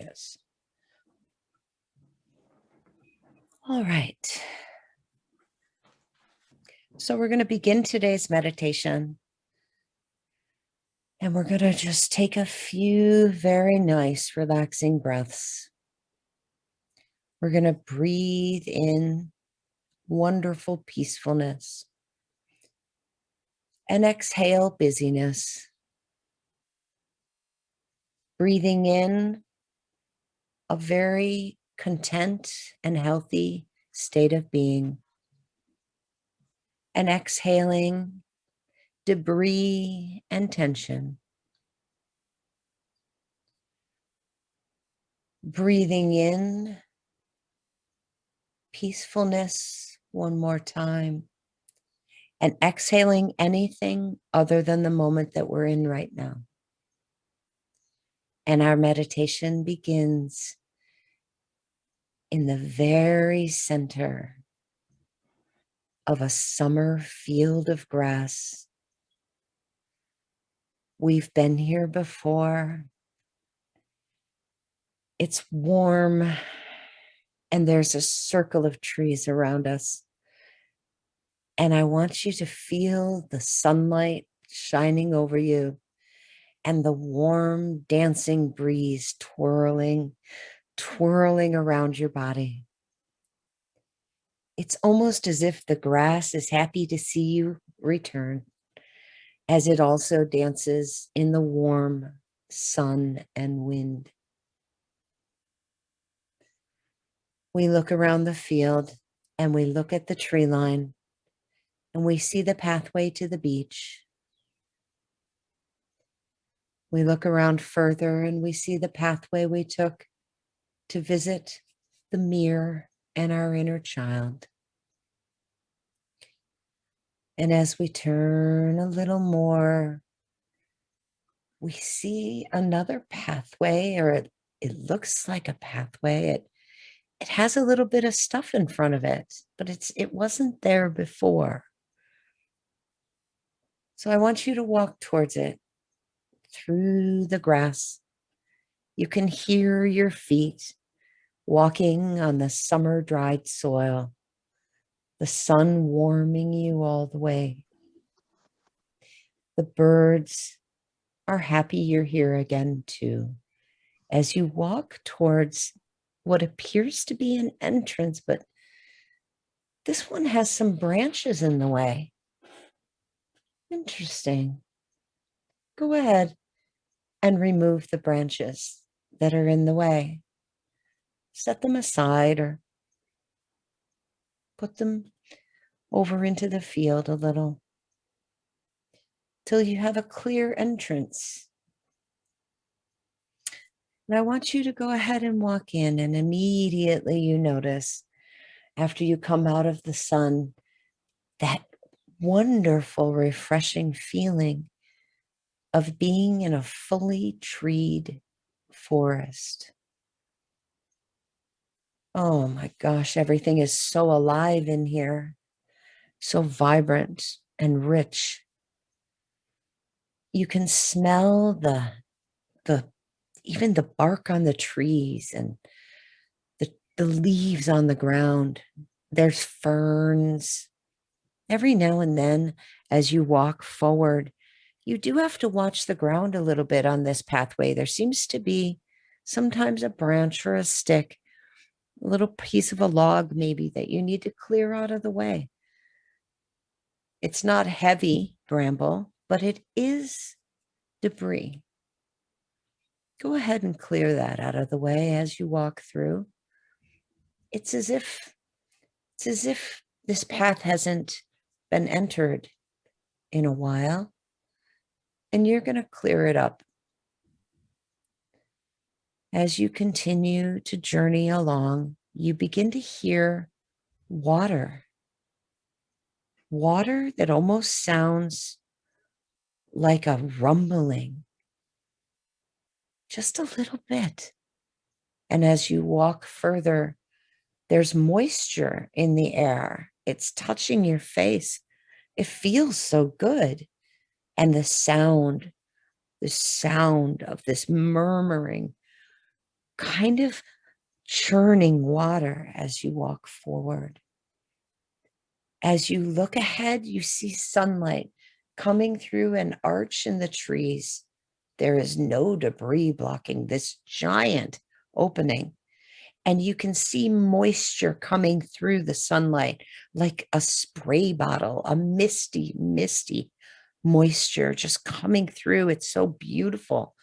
Yes. All right. So we're going to begin today's meditation. And we're going to just take a few very nice, relaxing breaths. We're going to breathe in wonderful peacefulness and exhale busyness. Breathing in a very content and healthy state of being, and exhaling debris and tension. Breathing in peacefulness one more time, and exhaling anything other than the moment that we're in right now. And our meditation begins in the very center of a summer field of grass. We've been here before. It's warm, and there's a circle of trees around us. And I want you to feel the sunlight shining over you and the warm dancing breeze twirling around your body. It's almost as if the grass is happy to see you return, as it also dances in the warm sun and wind. We look around the field and we look at the tree line and we see the pathway to the beach. We look around further and we see the pathway we took to visit the mirror and our inner child. And as we turn a little more, we see another pathway, or it looks like a pathway. It has a little bit of stuff in front of it, but it wasn't there before. So I want you to walk towards it through the grass. You can hear your feet walking on the summer dried soil, the sun warming you all the way. The birds are happy you're here again too, as you walk towards what appears to be an entrance, but this one has some branches in the way. Interesting. Go ahead and remove the branches that are in the way. Set them aside or put them over into the field a little till you have a clear entrance. And I want you to go ahead and walk in, and immediately you notice, after you come out of the sun, that wonderful, refreshing feeling of being in a fully treed forest. Oh my gosh, everything is so alive in here, so vibrant and rich. You can smell the even the bark on the trees and the leaves on the ground. There's ferns. Every now and then, as you walk forward, you do have to watch the ground a little bit on this pathway. There seems to be sometimes a branch or a stick, a little piece of a log maybe, that you need to clear out of the way. It's not heavy bramble, but it is debris. Go ahead and clear that out of the way as you walk through. It's as if this path hasn't been entered in a while, and you're going to clear it up. As you continue to journey along, you begin to hear water that almost sounds like a rumbling, just a little bit. And as you walk further, there's moisture in the air. It's touching your face. It feels so good. And the sound of this murmuring kind of churning water as you walk forward. As you look ahead, you see sunlight coming through an arch in the trees. There is no debris blocking this giant opening, and you can see moisture coming through the sunlight like a spray bottle, a misty, misty moisture just coming through. It's so beautiful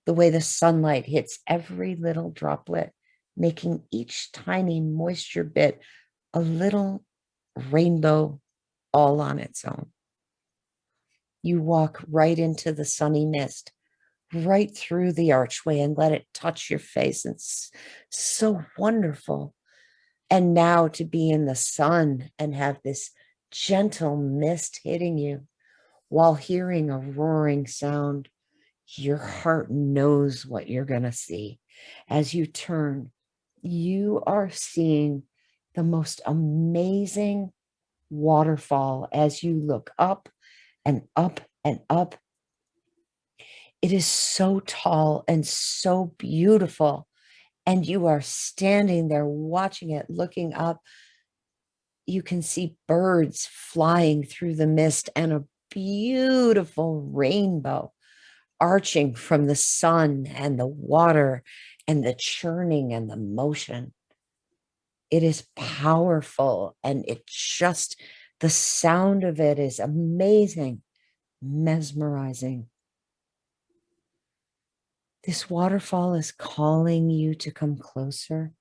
the way the sunlight hits every little droplet, making each tiny moisture bit a little rainbow all on its own. You walk right into the sunny mist, right through the archway, and let it touch your face. It's so wonderful. And now to be in the sun and have this gentle mist hitting you while hearing a roaring sound, your heart knows what you're going to see. As you turn, you are seeing the most amazing waterfall as you look up and up and up. It is so tall and so beautiful. And you are standing there watching it, looking up. You can see birds flying through the mist and a beautiful rainbow arching from the sun and the water and the churning and the motion. It is powerful, and the sound of it is amazing, mesmerizing. This waterfall is calling you to come closer.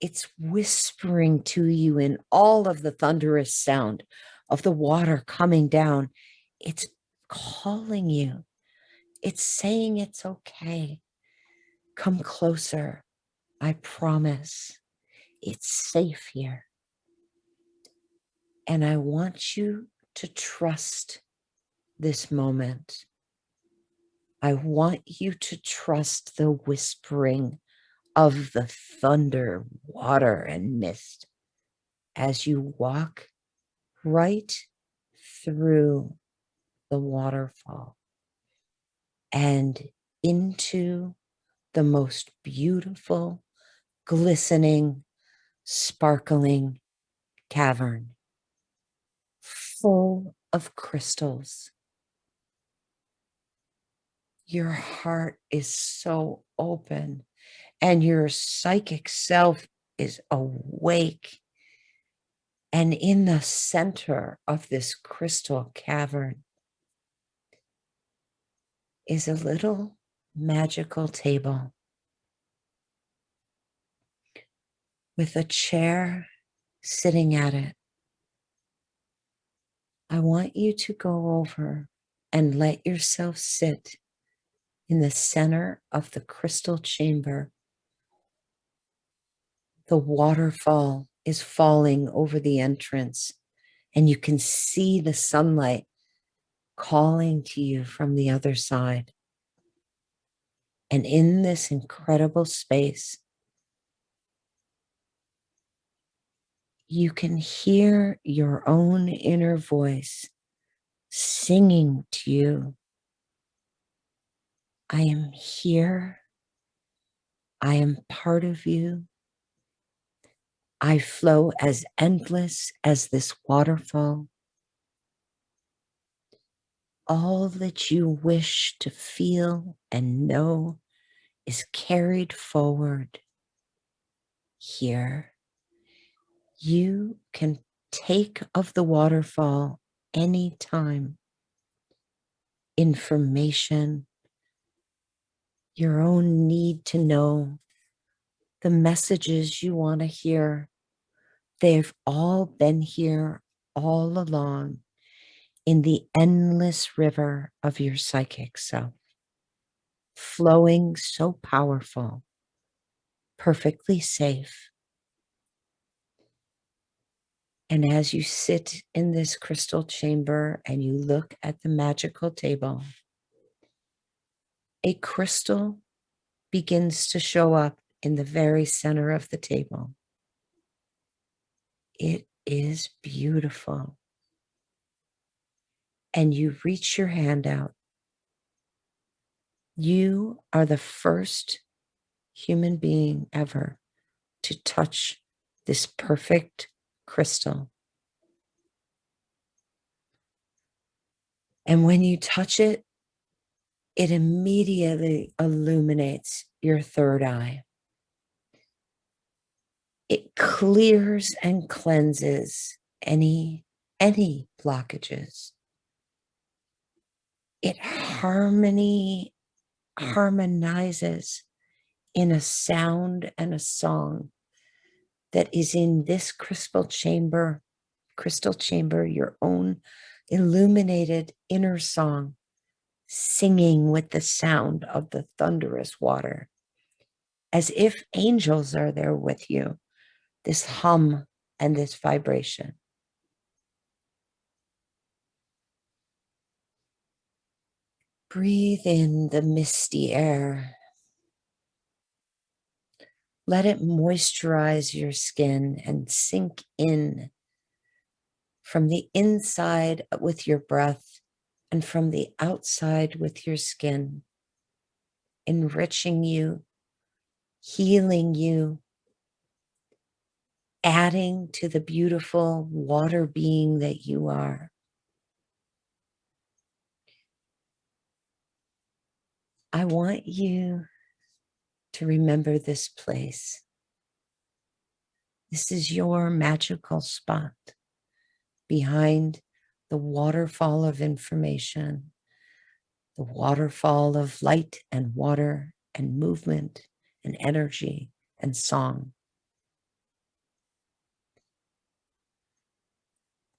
It's whispering to you in all of the thunderous sound of the water coming down. It's calling you. It's saying it's okay. Come closer. I promise. It's safe here. And I want you to trust this moment. I want you to trust the whispering of the thunder, water, and mist as you walk right through the waterfall and into the most beautiful, glistening, sparkling cavern full of crystals. Your heart is so open and your psychic self is awake. And in the center of this crystal cavern is a little magical table with a chair sitting at it. I want you to go over and let yourself sit in the center of the crystal chamber. The waterfall is falling over the entrance, and you can see the sunlight calling to you from the other side. And in this incredible space, you can hear your own inner voice singing to you. I am here. I am part of you. I flow as endless as this waterfall. All that you wish to feel and know is carried forward here. You can take of the waterfall anytime. Information, your own need to know, the messages you want to hear, they've all been here all along in the endless river of your psychic self, flowing so powerful, perfectly safe. And as you sit in this crystal chamber and you look at the magical table, a crystal begins to show up in the very center of the table. It is beautiful. And you reach your hand out. You are the first human being ever to touch this perfect crystal. And when you touch it, it immediately illuminates your third eye. It clears and cleanses any blockages. It harmonizes in a sound and a song that is in this crystal chamber, your own illuminated inner song, singing with the sound of the thunderous water, as if angels are there with you, this hum and this vibration. Breathe in the misty air. Let it moisturize your skin and sink in from the inside with your breath and from the outside with your skin, enriching you, healing you, adding to the beautiful water being that you are. I want you to remember this place. This is your magical spot behind the waterfall of information, the waterfall of light and water and movement and energy and song.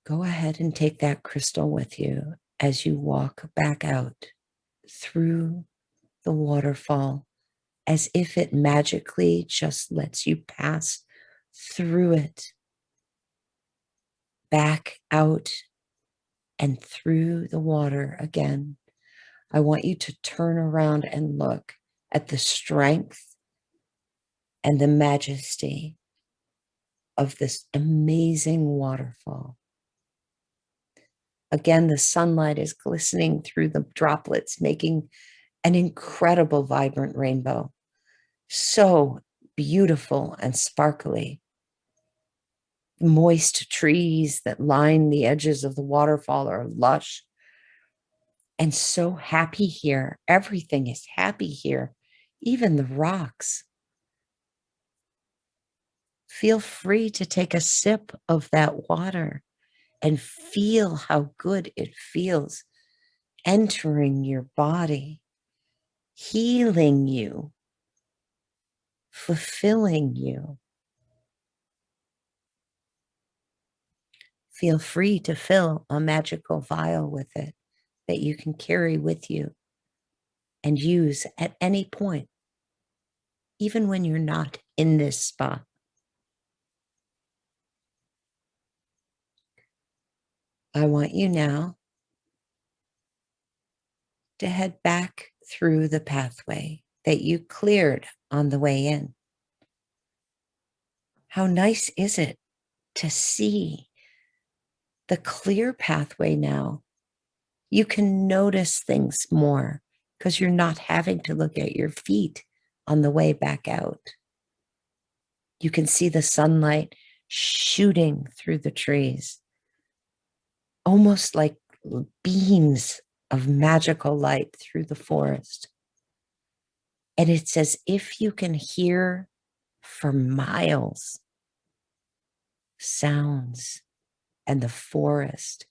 Go ahead and take that crystal with you as you walk back out through the waterfall, as if it magically just lets you pass through it, back out and through the water again. I want you to turn around and look at the strength and the majesty of this amazing waterfall. Again, the sunlight is glistening through the droplets, making an incredible vibrant rainbow. So beautiful and sparkly. Moist trees that line the edges of the waterfall are lush and so happy here. Everything is happy here, even the rocks. Feel free to take a sip of that water and feel how good it feels entering your body, healing you, fulfilling you. Feel free to fill a magical vial with it that you can carry with you and use at any point, even when you're not in this spot. I want you now to head back through the pathway that you cleared on the way in. How nice is it to see the clear pathway now? You can notice things more because you're not having to look at your feet on the way back out. You can see the sunlight shooting through the trees, almost like beams of magical light through the forest. And it's as if you can hear for miles sounds and the forest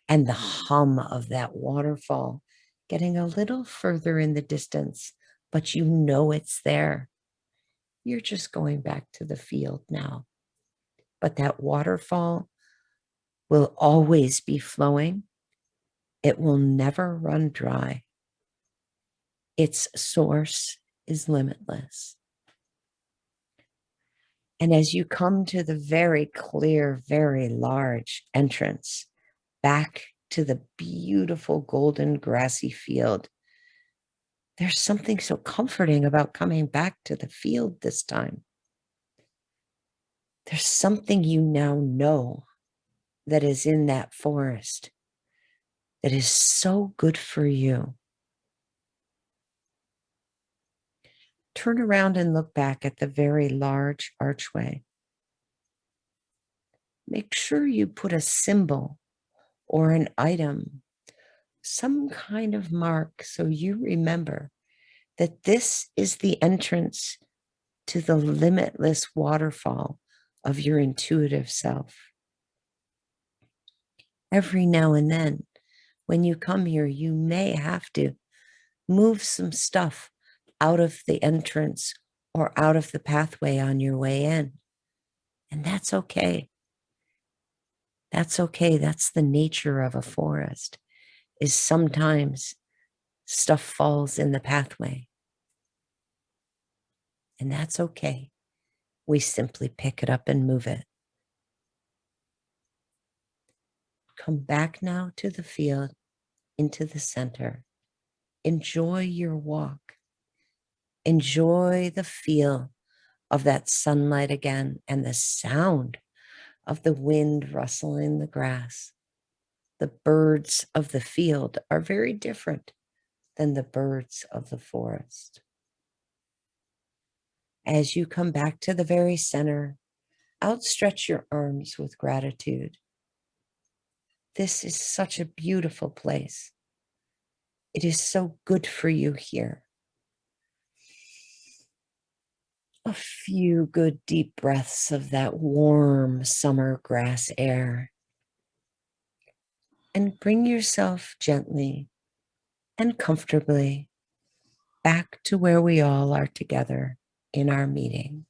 and the hum of that waterfall getting a little further in the distance, but you know it's there. You're just going back to the field now. But that waterfall will always be flowing. It will never run dry. Its source is limitless. And as you come to the very clear, very large entrance back to the beautiful golden grassy field, there's something so comforting about coming back to the field this time. There's something you now know that is in that forest that is so good for you. Turn around and look back at the very large archway. Make sure you put a symbol or an item, some kind of mark, so you remember that this is the entrance to the limitless waterfall of your intuitive self. Every now and then, when you come here, you may have to move some stuff out of the entrance or out of the pathway on your way in. And that's okay. That's okay. That's the nature of a forest, is sometimes stuff falls in the pathway. And that's okay. We simply pick it up and move it. Come back now to the field, into the center. Enjoy your walk. Enjoy the feel of that sunlight again and the sound of the wind rustling the grass. The birds of the field are very different than the birds of the forest. As you come back to the very center, outstretch your arms with gratitude. This is such a beautiful place. It is so good for you here. A few good deep breaths of that warm summer grass air. And bring yourself gently and comfortably back to where we all are together in our meeting.